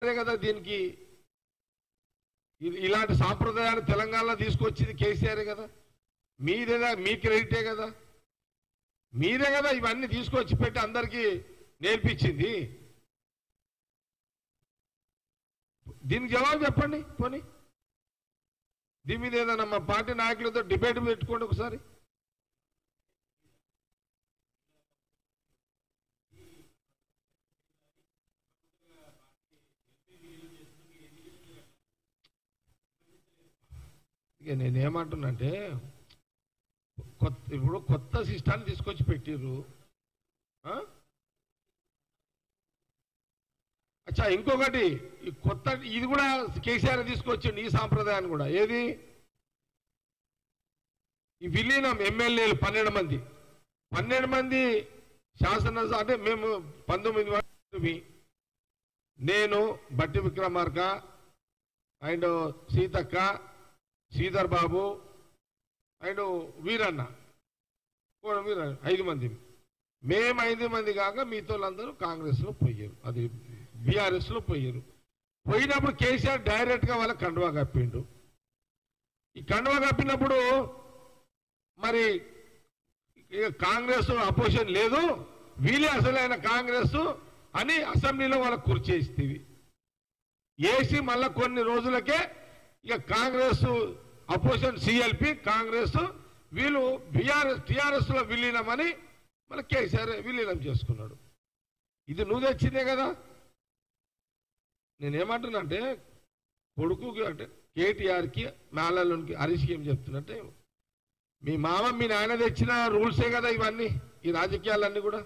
కదా దీనికి ఇలాంటి సాంప్రదాయాన్ని తెలంగాణలో తీసుకొచ్చింది కేసీఆర్ కదా, మీదేదా మీ క్రెడిటే కదా, మీరే కదా ఇవన్నీ తీసుకొచ్చి పెట్టి అందరికీ నేర్పించింది. దీనికి జవాబు చెప్పండి. పోనీ దీని మీద ఏదైనా మా పార్టీ నాయకులతో డిబేట్ పెట్టుకోండి ఒకసారి. ఇక నేనేమంటున్నంటే ఇప్పుడు కొత్త సిస్టాన్ని తీసుకొచ్చి పెట్టిర్రు. అచ్చా, ఇంకొకటి ఈ కొత్త ఇది కూడా కేసీఆర్ తీసుకొచ్చిండు ఈ సాంప్రదాయాన్ని కూడా. ఏది ఈ విలీనం ఎమ్మెల్యేలు 12 మంది శాసనసభ అంటే మేము 19 మంది, నేను బట్టి విక్రమార్క అండ్ సీతక్క, శ్రీధర్ బాబు అండ్ వీరన్న 5 మంది. మేము 5 మంది కాక మిగతా వాళ్ళందరూ కాంగ్రెస్లో పోయారు, అది బీఆర్ఎస్లో పోయారు. పోయినప్పుడు కేసీఆర్ డైరెక్ట్గా వాళ్ళ కండువా కప్పిండు. ఈ కండువా కప్పినప్పుడు మరి కాంగ్రెస్ అపోజిషన్ లేదు, వీళ్ళే అసలైన కాంగ్రెస్ అని అసెంబ్లీలో వాళ్ళకు కుర్చేస్తేవి వేసి మళ్ళా కొన్ని రోజులకే ఇక కాంగ్రెస్ అపోజిషన్ సిఎల్పి కాంగ్రెస్ వీళ్ళు టిఆర్ఎస్ లో విలీనమని మళ్ళీ కేసీఆర్ విలీనం చేసుకున్నాడు. ఇది నువ్వు తెచ్చిందే కదా. నేనేమంటున్నా అంటే కొడుకుకి అంటే కేటీఆర్కి మేళలోనికి హరీష్కి ఏం చెప్తున్నట్టే, మీ మామ మీ నాయన తెచ్చిన రూల్సే కదా ఇవన్నీ, ఈ రాజకీయాలన్నీ కూడా.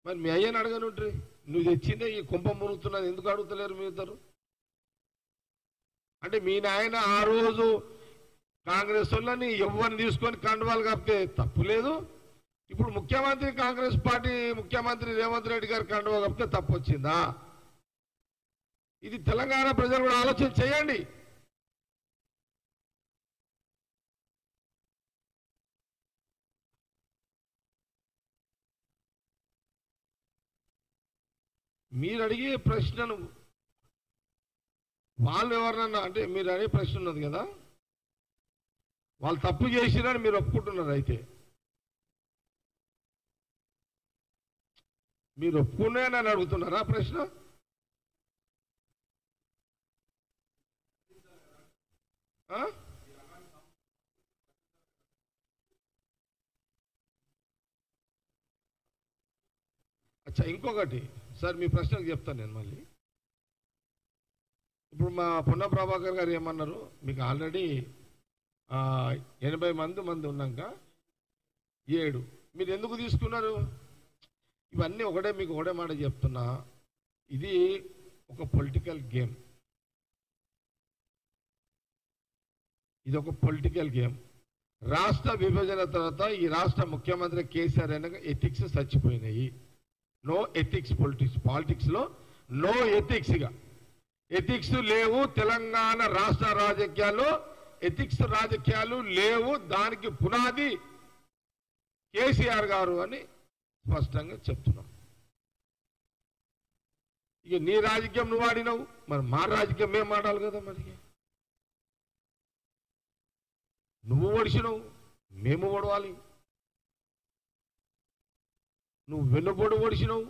మరి మీ అయ్యని అడగను ఉంటుంది, నువ్వు తెచ్చిందే ఈ కుంభం మునుగుతున్నది ఎందుకు అడుగుతలేరు మీ ఇద్దరు? అంటే మీ నాయన ఆ రోజు కాంగ్రెస్ వాళ్ళని ఎవరిని తీసుకొని కండువాలు కప్పితే తప్పు లేదు, ఇప్పుడు ముఖ్యమంత్రి కాంగ్రెస్ పార్టీ ముఖ్యమంత్రి రేవంత్ రెడ్డి గారు కండువా కప్పితే తప్పు వచ్చిందా? ఇది తెలంగాణ ప్రజలు కూడా ఆలోచన చేయండి. మీరు అడిగే ప్రశ్నను వాళ్ళు ఎవరినన్నా అంటే మీరు అడిగే ప్రశ్న ఉన్నది కదా, వాళ్ళు తప్పు చేసిరని మీరు ఒప్పుకుంటున్నారు. అయితే మీరు ఒప్పుకున్నాయని అడుగుతున్నారా ప్రశ్న? అచ్చా, ఇంకొకటి సార్ మీ ప్రశ్నకు చెప్తాను నేను మళ్ళీ. ఇప్పుడు మా పొన్న ప్రభాకర్ గారు ఏమన్నారు, మీకు ఆల్రెడీ 80 మంది ఉన్నాక 7 మీరు ఎందుకు తీసుకున్నారు? ఇవన్నీ మీకు ఒకటే మాట చెప్తున్నా, ఇది ఒక పొలిటికల్ గేమ్. ఇది ఒక పొలిటికల్ గేమ్. రాష్ట్ర విభజన తర్వాత ఈ రాష్ట్ర ముఖ్యమంత్రి కేసీఆర్ అయినాక ఎథిక్స్ చచ్చిపోయినాయి. నో ఎథిక్స్ పాలిటిక్స్లో నో ఎథిక్స్. ఇక ఎథిక్స్ లేవు తెలంగాణ రాష్ట్ర రాజకీయాల్లో, ఎథిక్స్ రాజకీయాలు లేవు. దానికి పునాది కేసీఆర్ గారు అని స్పష్టంగా చెప్తున్నాం. ఇక నీ రాజకీయం నువ్వు ఆడినావు, మరి మా రాజకీయం మేము ఆడాలి కదా. మరి నువ్వు ఓడిసినావు, మేము ఓడవాలి. నువ్వు వెన్నుపోటు ఓడిసినావు,